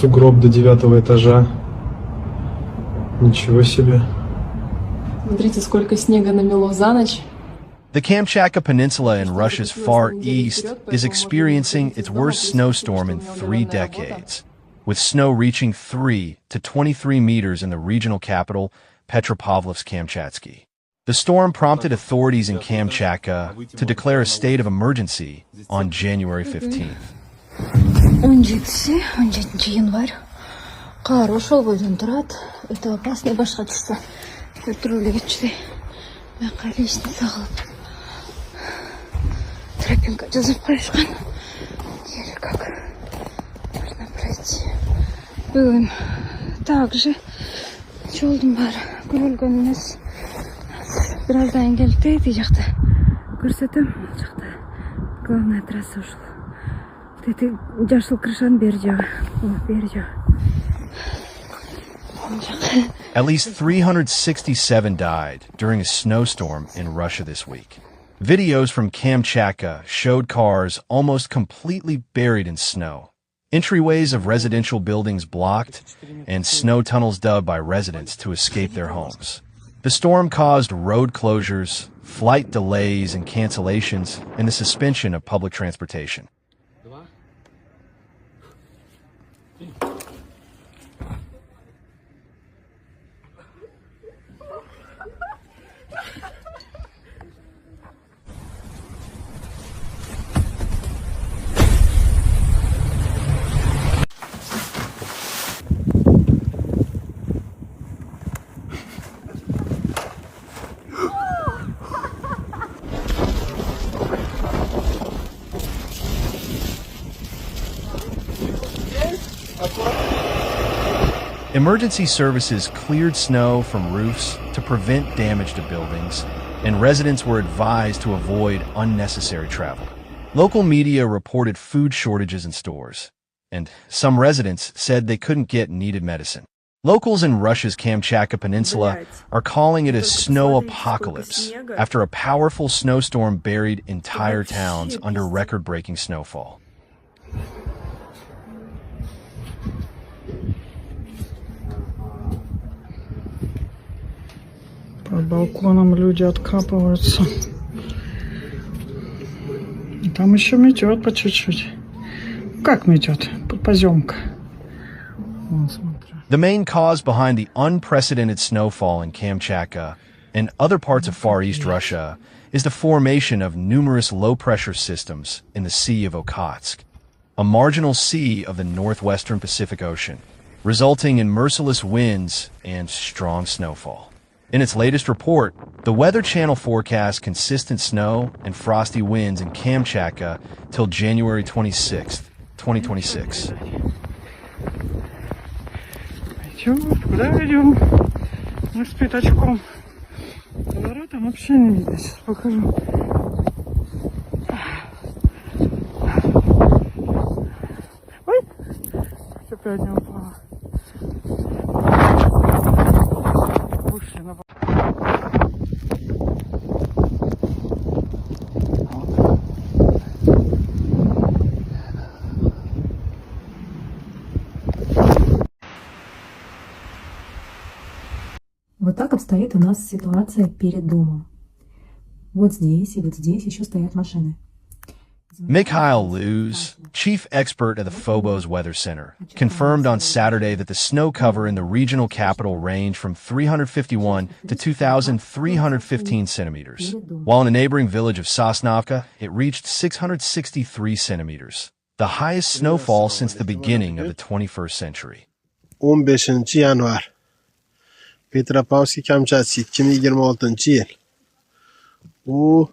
сугроб до 9-го этажа. Ничего себе. Смотрите, сколько снега намело за ночь. The Kamchatka Peninsula in Russia's far east is experiencing its worst snowstorm in 3 decades, with snow reaching 3 to 23 meters in the regional capital, Petropavlovsk-Kamchatsky. The storm prompted authorities in Kamchatka to declare a state of emergency on January 15th. 17 январь. Qar ошол бойдон турат. Это опасный башка чыкса. Контроль кетчү. Бака лестница кылып. Тропинка жазып коюшкан. Еле как можно пройти. Бүгүн также жолдун баары көрүлгөн эмес. Бираздан келип тиги жакта көрсөтөм. Ал жакта главная трасса ушул. Тети жашыл крышанын бери жагы. Бери жагы. At least 367 died during a snowstorm in Russia this week. Videos from Kamchatka showed cars almost completely buried in snow, entryways of residential buildings blocked, and snow tunnels dug by residents to escape their homes. The storm caused road closures, flight delays and cancellations, and the suspension of public transportation. Emergency services cleared snow from roofs to prevent damage to buildings, and residents were advised to avoid unnecessary travel. Local media reported food shortages in stores, and some residents said they couldn't get needed medicine. Locals in Russia's Kamchatka Peninsula are calling it a snow apocalypse after a powerful snowstorm buried entire towns under record-breaking snowfall. По балконам люди откапываются. Там еще метет по чуть-чуть. Как метет? Поземка. Вон, смотри. The main cause behind the unprecedented snowfall in Kamchatka and other parts of Far East Russia is the formation of numerous low-pressure systems in the Sea of Okhotsk, a marginal sea of the northwestern Pacific Ocean, resulting in merciless winds and strong snowfall. In its latest report, the Weather Channel forecasts consistent snow and frosty winds in Kamchatka till January 26, 2026. Идем, куда идем? Мы с пятачком. Поворотом вообще не видно. Сейчас покажу. Ой! Опять не упала. Вышли на... Вот так обстоит у нас ситуация перед домом. Вот здесь и вот здесь еще стоят машины. Mikhail Luz, chief expert at the Phobos Weather Center, confirmed on Saturday that the snow cover in the regional capital ranged from 351 to 2,315 centimeters, while in the neighboring village of Sosnovka, it reached 663 centimeters, the highest snowfall since the beginning of the 21st century. 15 yanvar Petropavlovsk Kamchatka 2026 yil. U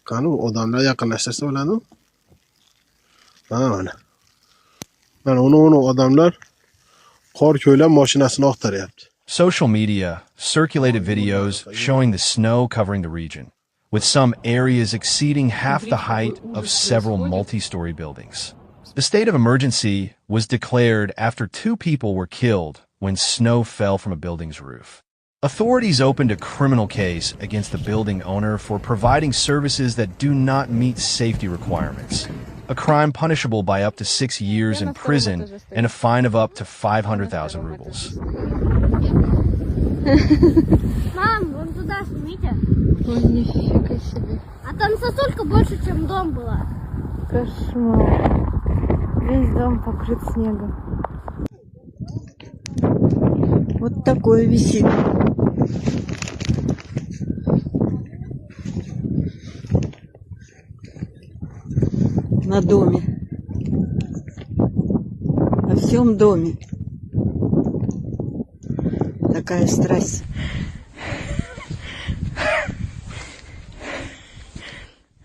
qani odamlar yaqinlashtirsa bo'ladi. Mana. Mana uni odamlar qor ko'ylab mashinasini oqtaryapti. Social media circulated videos showing the snow covering the region, with some areas exceeding half the height of several multi-story buildings. The state of emergency was declared after 2 people were killed when snow fell from a building's roof. Authorities opened a criminal case against the building owner for providing services that do not meet safety requirements. a crime punishable by up to 6 years in prison and a fine of up to 500,000 rubles. Мам, вон туда снимите. Ой, нифига себе. А там сосулька больше, чем дом была. Кошмар. Весь дом покрыт снегом. Вот такое висит. На доме. На всем доме. Такая страсть.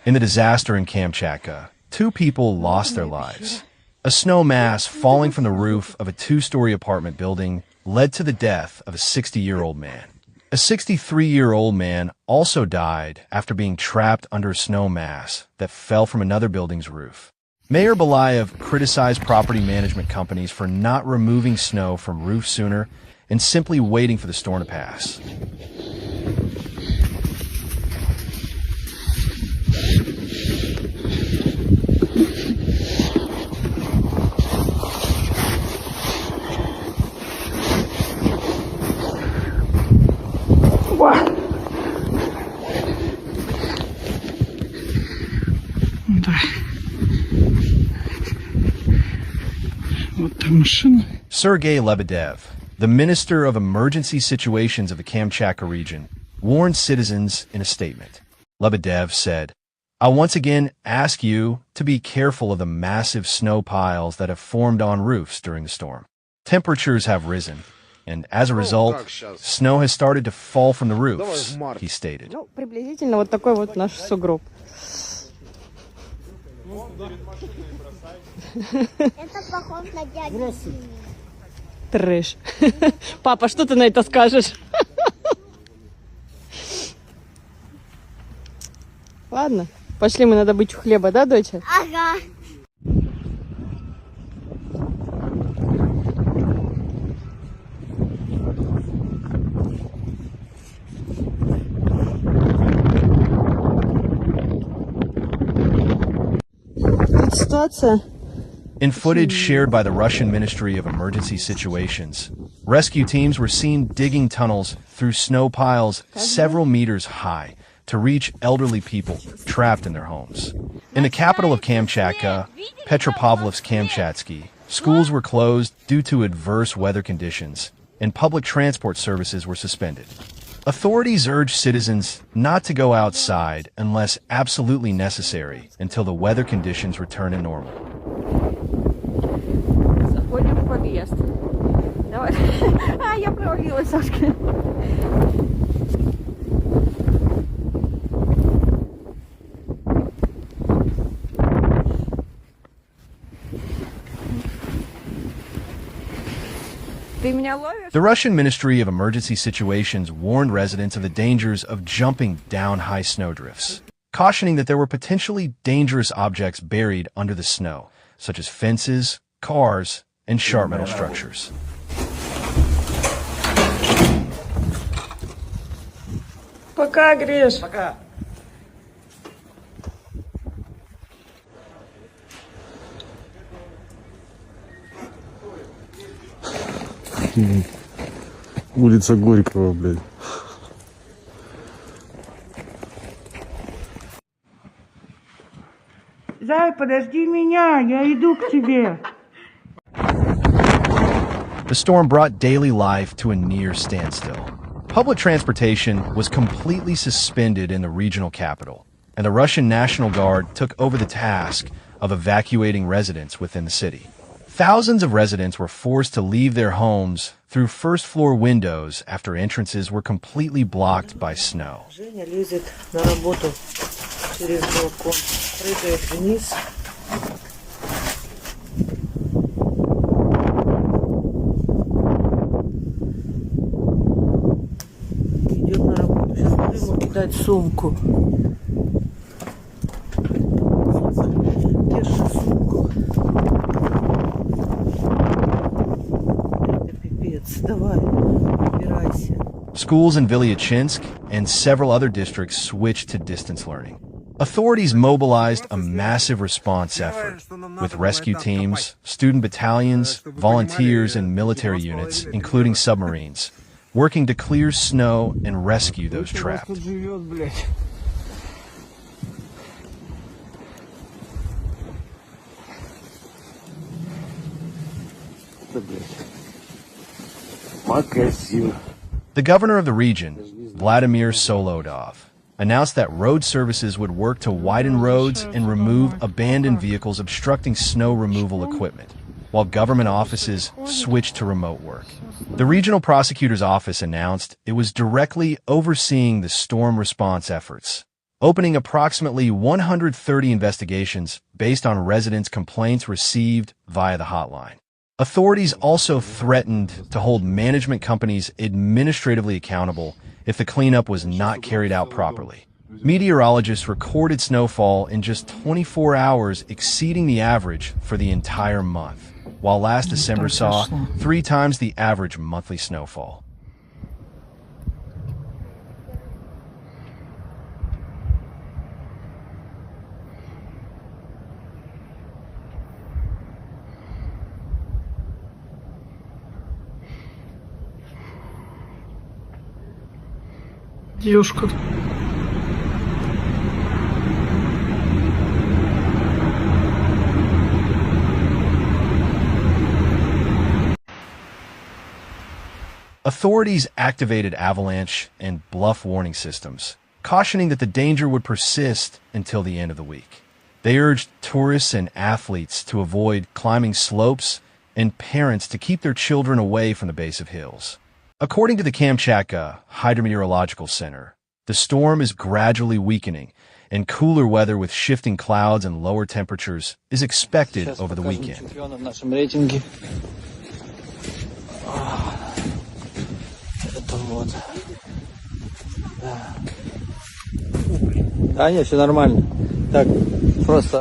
In the disaster in Kamchatka, 2 people lost their lives. A snow mass falling from the roof of a 2-story apartment building led to the death of a 60-year-old man. A 63-year-old man also died after being trapped under a snow mass that fell from another building's roof. Mayor Balayev criticized property management companies for not removing snow from roofs sooner and simply waiting for the storm to pass. Да. Вот там машина. Sergei Lebedev, the Minister of Emergency Situations of the Kamchatka region, warned citizens in a statement. Lebedev said, "I once again ask you to be careful of the massive snow piles that have formed on roofs during the storm. Temperatures have risen, and as a result, snow has started to fall from the roofs," he stated. Ну, приблизительно вот такой вот наш сугроб. Это похож на дядю. Трэш. Папа, что ты на это скажешь? Ладно, пошли, мы надо добыть хлеба, да, доча? Ага. Ситуация. In footage shared by the Russian Ministry of Emergency Situations, rescue teams were seen digging tunnels through snow piles several meters high to reach elderly people trapped in their homes. In the capital of Kamchatka, Petropavlovsk-Kamchatsky, schools were closed due to adverse weather conditions, and public transport services were suspended. Authorities urged citizens not to go outside unless absolutely necessary until the weather conditions return to normal. Заходим в подъезд. Давай. А, я провалилась, Сашка. Ты меня ловишь? The Russian Ministry of Emergency Situations warned residents of the dangers of jumping down high snowdrifts, cautioning that there were potentially dangerous objects buried under the snow, such as fences, cars, and sharp metal structures. Пока, Гриш. Пока. Улица Горького, блядь. Зай, подожди меня, я иду к тебе. The storm brought daily life to a near standstill. Public transportation was completely suspended in the regional capital, and the Russian National Guard took over the task of evacuating residents within the city. Thousands of residents were forced to leave their homes through first-floor windows after entrances were completely blocked by snow. Женя лезет на работу через балкон, прыгает вниз. Идет на работу. Сейчас надо ему кидать сумку. Держи сумку. Это пипец. Давай, убирайся. Schools in Vilyachinsk and several other districts switched to distance learning. Authorities mobilized a massive response effort with rescue teams, student battalions, volunteers, and military units, including submarines, working to clear snow and rescue those trapped. The governor of the region, Vladimir Solodov, announced that road services would work to widen roads and remove abandoned vehicles obstructing snow removal equipment, while government offices switched to remote work. The regional prosecutor's office announced it was directly overseeing the storm response efforts, opening approximately 130 investigations based on residents' complaints received via the hotline. Authorities also threatened to hold management companies administratively accountable if the cleanup was not carried out properly. Meteorologists recorded snowfall in just 24 hours, exceeding the average for the entire month, while last December saw 3 times the average monthly snowfall. Девушка. Authorities activated avalanche and bluff warning systems, cautioning that the danger would persist until the end of the week. They urged tourists and athletes to avoid climbing slopes and parents to keep their children away from the base of hills. According to the Kamchatka Hydrometeorological Center, the storm is gradually weakening, and cooler weather with shifting clouds and lower temperatures is expected over the weekend. Да, нет, все нормально. Так, просто